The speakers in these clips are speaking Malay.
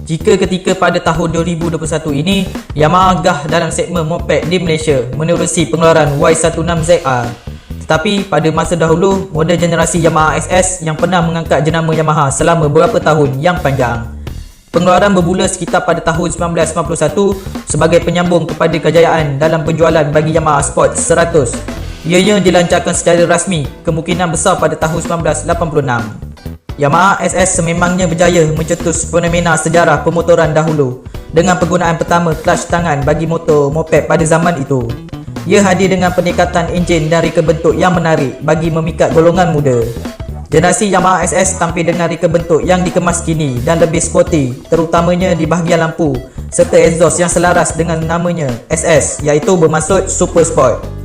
jika ketika pada tahun 2021 ini Yamaha gah dalam segmen moped di Malaysia menerusi pengeluaran Y16ZR. Tetapi pada masa dahulu, model generasi Yamaha SS yang pernah mengangkat jenama Yamaha selama beberapa tahun yang panjang. Pengeluaran bermula sekitar pada tahun 1991 sebagai penyambung kepada kejayaan dalam penjualan bagi Yamaha Sport 100. Ianya dilancarkan secara rasmi kemungkinan besar pada tahun 1986. Yamaha SS sememangnya berjaya mencetus fenomena sejarah pemotoran dahulu dengan penggunaan pertama clutch tangan bagi motor moped pada zaman itu. Ia hadir dengan peningkatan enjin dan reka bentuk yang menarik bagi memikat golongan muda. Generasi Yamaha SS tampil dengan reka bentuk yang dikemas kini dan lebih sporty, terutamanya di bahagian lampu serta exhaust yang selaras dengan namanya SS, iaitu bermaksud Super Sport.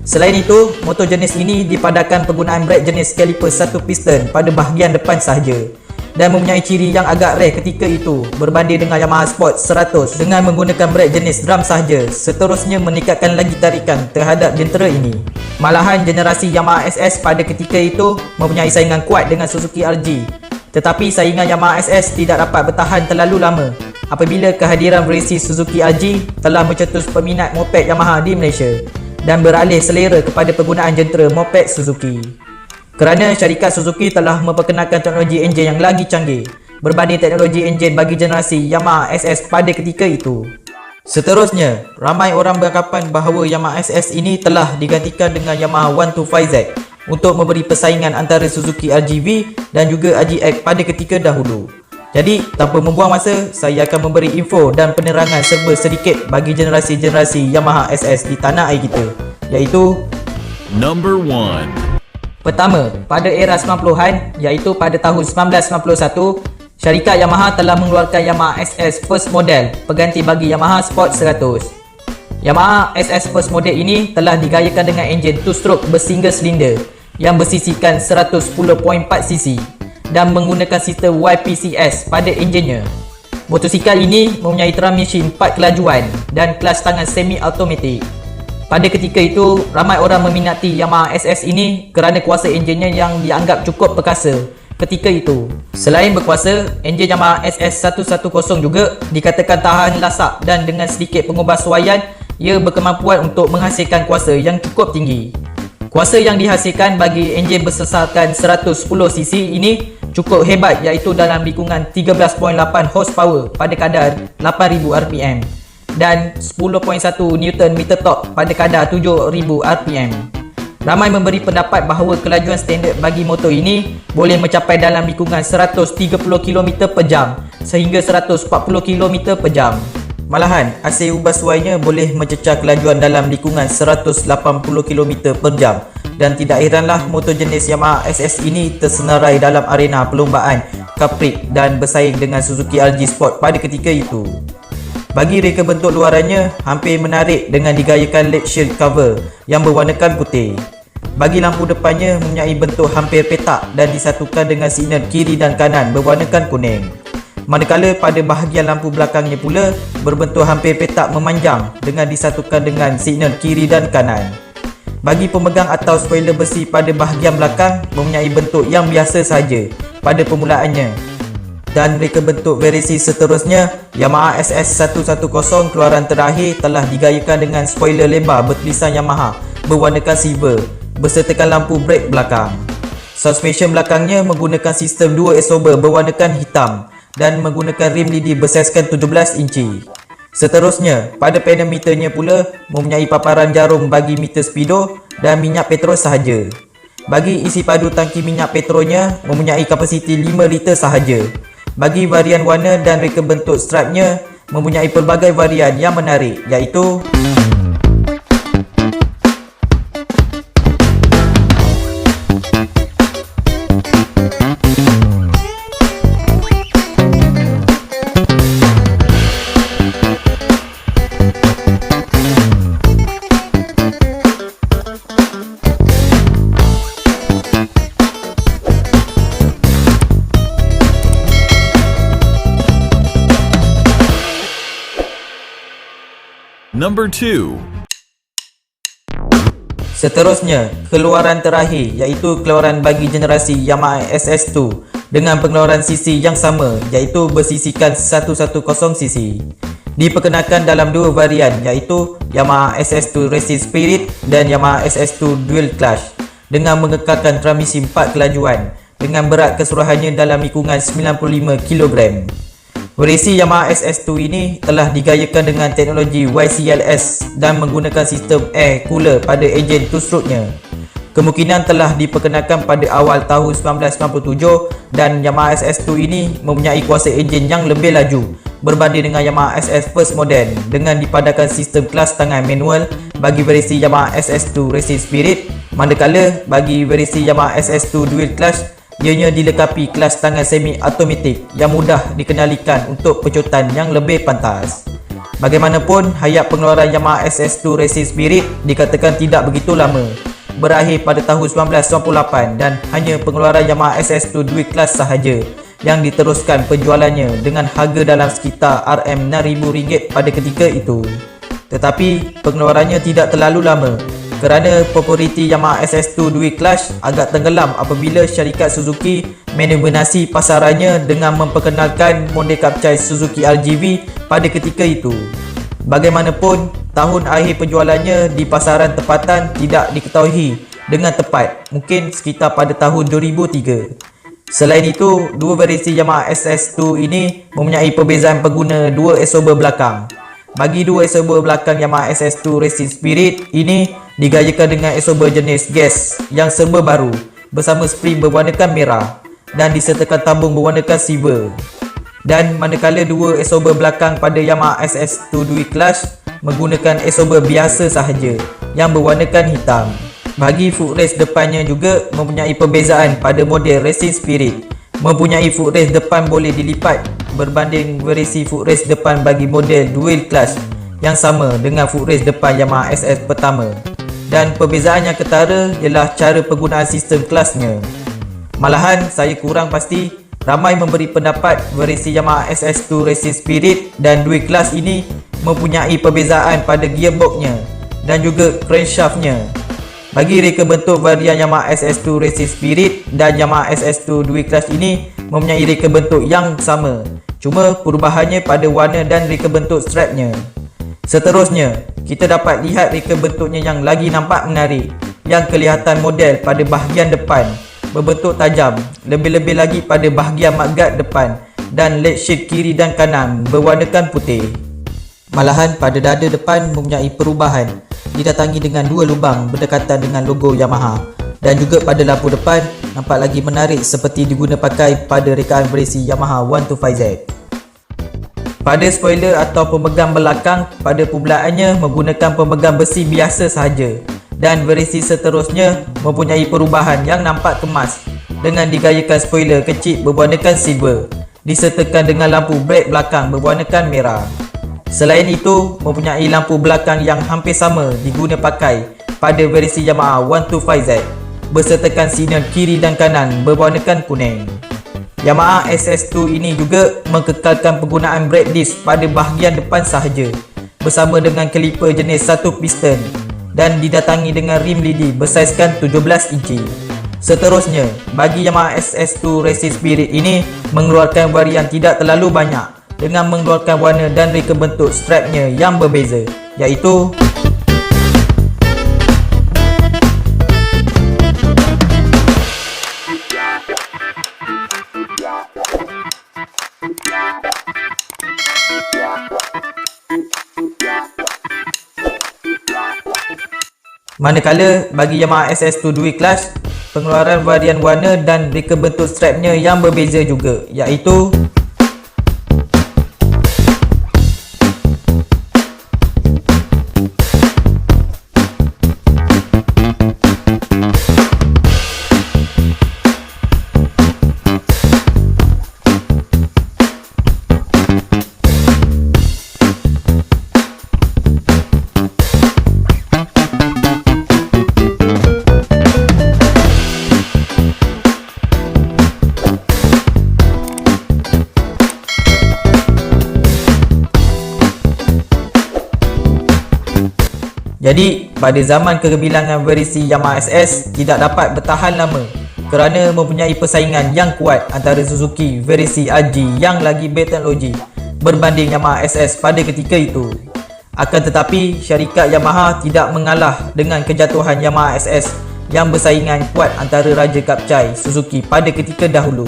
Selain itu, motor jenis ini dipadarkan penggunaan brake jenis kaliper satu piston pada bahagian depan sahaja dan mempunyai ciri yang agak rare ketika itu berbanding dengan Yamaha Sport 100 dengan menggunakan brake jenis drum sahaja, seterusnya meningkatkan lagi tarikan terhadap jentera ini. Malahan generasi Yamaha SS pada ketika itu mempunyai saingan kuat dengan Suzuki RG, tetapi saingan Yamaha SS tidak dapat bertahan terlalu lama apabila kehadiran versi Suzuki RG telah mencetus peminat moped Yamaha di Malaysia dan beralih selera kepada penggunaan jentera moped Suzuki. Kerana syarikat Suzuki telah memperkenalkan teknologi enjin yang lagi canggih berbanding teknologi enjin bagi generasi Yamaha SS pada ketika itu. Seterusnya, ramai orang beranggapan bahawa Yamaha SS ini telah digantikan dengan Yamaha 125Z untuk memberi persaingan antara Suzuki RGV dan juga RGX pada ketika dahulu. Jadi, tanpa membuang masa, saya akan memberi info dan penerangan serba sedikit bagi generasi-generasi Yamaha SS di tanah air kita, iaitu Number 1. Pertama, pada era 90-an, iaitu pada tahun 1991, syarikat Yamaha telah mengeluarkan Yamaha SS First Model, pengganti bagi Yamaha Sport 100. Yamaha SS First Model ini telah digayakan dengan enjin 2-stroke bersingle silinder yang bersisikan 110.4cc dan menggunakan sistem YPCS pada enjinnya. Motosikal ini mempunyai transmission 4 kelajuan dan kelas tangan semi-automatik. Pada ketika itu, ramai orang meminati Yamaha SS ini kerana kuasa enjinnya yang dianggap cukup perkasa ketika itu. Selain berkuasa, enjin Yamaha SS110 juga dikatakan tahan lasak dan dengan sedikit pengubahsuaian, ia berkemampuan untuk menghasilkan kuasa yang cukup tinggi. Kuasa yang dihasilkan bagi enjin bersesarkan 110cc ini cukup hebat, iaitu dalam lingkungan 13.8 horsepower pada kadar 8000 rpm dan 10.1 Nm torque pada kadar 7000 rpm. Ramai memberi pendapat bahawa kelajuan standard bagi motor ini boleh mencapai dalam lingkungan 130 km per jam sehingga 140 km per jam. Malahan, AC ubah suainya boleh mencecah kelajuan dalam lingkungan 180 km per jam dan tidak heranlah motor jenis Yamaha SS ini tersenarai dalam arena perlombaan Capri dan bersaing dengan Suzuki RG Sport pada ketika itu. Bagi reka bentuk luarannya hampir menarik dengan digayakan LED shield cover yang berwarnakan putih. Bagi lampu depannya mempunyai bentuk hampir petak dan disatukan dengan signal kiri dan kanan berwarnakan kuning. Manakala pada bahagian lampu belakangnya pula berbentuk hampir petak memanjang dengan disatukan dengan signal kiri dan kanan. Bagi pemegang atau spoiler besi pada bahagian belakang mempunyai bentuk yang biasa sahaja pada permulaannya. Dan reka bentuk versi seterusnya, Yamaha SS110 keluaran terakhir telah digayakan dengan spoiler lebar bertulisan Yamaha berwarnakan silver bersertakan lampu brake belakang. Suspension belakangnya menggunakan sistem dual absorber berwarnakan hitam dan menggunakan rim lidi bersaiz 17 inci. Seterusnya, pada panel meternya pula mempunyai paparan jarum bagi meter speedo dan minyak petrol sahaja. Bagi isi padu tangki minyak petrolnya mempunyai kapasiti 5 liter sahaja. Bagi varian warna dan reka bentuk stripnya mempunyai pelbagai varian yang menarik, iaitu Number 2. Seterusnya, keluaran terakhir iaitu keluaran bagi generasi Yamaha SS2 dengan pengeluaran cc yang sama iaitu bersisikan 110cc. Diperkenalkan dalam dua varian iaitu Yamaha SS2 Racing Spirit dan Yamaha SS2 Dual Clutch dengan mengekalkan transmisi 4 kelajuan dengan berat keseluruhannya dalam likungan 95 kg. Versi Yamaha SS2 ini telah digayakan dengan teknologi YCLS dan menggunakan sistem air cooler pada enjin two-stroke-nya. Kemungkinan telah diperkenalkan pada awal tahun 1997 dan Yamaha SS2 ini mempunyai kuasa enjin yang lebih laju berbanding dengan Yamaha SS First Model dengan dipadankan sistem kelas tangan manual bagi versi Yamaha SS2 Racing Spirit, manakala bagi versi Yamaha SS2 Dual Clutch ianya dilengkapi kelas tangan semi automatik yang mudah dikendalikan untuk pecutan yang lebih pantas. Bagaimanapun, hayat pengeluaran Yamaha SS2 Racing Spirit dikatakan tidak begitu lama, berakhir pada tahun 1998 dan hanya pengeluaran Yamaha SS2 Dual Clutch sahaja yang diteruskan penjualannya dengan harga dalam sekitar RM6,000 pada ketika itu. Tetapi pengeluarannya tidak terlalu lama kerana populariti Yamaha SS2 Dual Clutch agak tenggelam apabila syarikat Suzuki mendominasi pasarannya dengan memperkenalkan model kapcai Suzuki RGV pada ketika itu. Bagaimanapun, tahun akhir penjualannya di pasaran tempatan tidak diketahui dengan tepat, mungkin sekitar pada tahun 2003. Selain itu, dua versi Yamaha SS2 ini mempunyai perbezaan pengguna dua exhaust belakang. Bagi dua exhaust belakang Yamaha SS2 Racing Spirit ini digayakan dengan exhaust jenis gas yang serba baru bersama spring berwarnakan merah dan disertakan tabung berwarnakan silver. Dan manakala dua exhaust belakang pada Yamaha SS2 Dual Clutch menggunakan exhaust biasa sahaja yang berwarnakan hitam. Bagi footrest depannya juga mempunyai perbezaan pada model Racing Spirit. Mempunyai footrest depan boleh dilipat berbanding versi footrest depan bagi model Dual Clutch yang sama dengan footrest depan Yamaha SS pertama. Dan perbezaan yang ketara ialah cara penggunaan sistem kelasnya. Malahan saya kurang pasti ramai memberi pendapat versi Yamaha SS2 Racing Spirit dan Dual Clutch ini mempunyai perbezaan pada gearboxnya dan juga crankshaftnya. Bagi reka bentuk varian Yamaha SS2 Racing Spirit dan Yamaha SS2 Dual Clutch ini mempunyai reka bentuk yang sama, cuma perubahannya pada warna dan reka bentuk strapnya. Seterusnya, kita dapat lihat reka bentuknya yang lagi nampak menarik, yang kelihatan model pada bahagian depan berbentuk tajam, lebih-lebih lagi pada bahagian mudguard depan dan LED shade kiri dan kanan berwarnakan putih. Malahan pada dada depan mempunyai perubahan, didatangi dengan dua lubang berdekatan dengan logo Yamaha, dan juga pada lampu depan nampak lagi menarik seperti diguna pakai pada rekaan versi Yamaha 125Z. Pada spoiler atau pemegang belakang, pada permulaannya menggunakan pemegang besi biasa sahaja, dan versi seterusnya mempunyai perubahan yang nampak kemas dengan digayakan spoiler kecil berwarnakan silver disertakan dengan lampu brake belakang berwarnakan merah. Selain itu, mempunyai lampu belakang yang hampir sama diguna pakai pada versi Yamaha 125Z bersertakan sinar kiri dan kanan berwarnakan kuning. Yamaha SS2 ini juga mengekalkan penggunaan brake disc pada bahagian depan sahaja bersama dengan kaliper jenis satu piston dan didatangi dengan rim lidi bersaizkan 17 inci. Seterusnya, bagi Yamaha SS2 Racing Spirit ini mengeluarkan varian tidak terlalu banyak dengan mengeluarkan warna dan reka bentuk strapnya yang berbeza, iaitu manakala bagi Yamaha SS2 Dual Clutch pengeluaran varian warna dan reka bentuk strapnya yang berbeza juga, iaitu Jadi, pada zaman kegebilangan versi Yamaha SS tidak dapat bertahan lama kerana mempunyai persaingan yang kuat antara Suzuki versi RG yang lagi berteknologi berbanding Yamaha SS pada ketika itu. Akan tetapi, syarikat Yamaha tidak mengalah dengan kejatuhan Yamaha SS yang bersaingan kuat antara Raja Kapcai Suzuki pada ketika dahulu.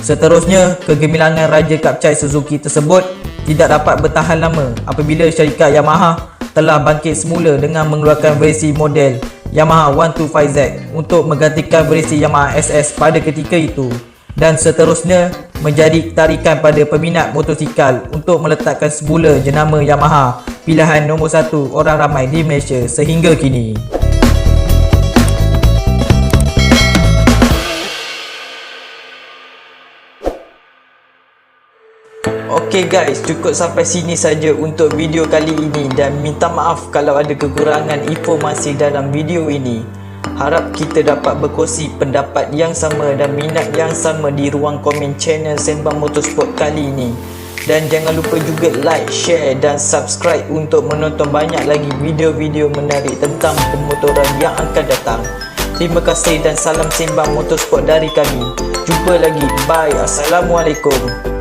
Seterusnya, kegemilangan Raja Kapcai Suzuki tersebut tidak dapat bertahan lama apabila syarikat Yamaha telah bangkit semula dengan mengeluarkan versi model Yamaha 125Z untuk menggantikan versi Yamaha SS pada ketika itu, dan seterusnya menjadi tarikan pada peminat motosikal untuk meletakkan semula jenama Yamaha pilihan nombor 1 orang ramai di Malaysia sehingga kini. Okey guys, cukup sampai sini saja untuk video kali ini dan minta maaf kalau ada kekurangan informasi dalam video ini. Harap kita dapat berkongsi pendapat yang sama dan minat yang sama di ruang komen channel Sembang Motorsport kali ini. Dan jangan lupa juga like, share dan subscribe untuk menonton banyak lagi video-video menarik tentang pemotoran yang akan datang. Terima kasih dan salam Sembang Motorsport dari kami. Jumpa lagi. Bye. Assalamualaikum.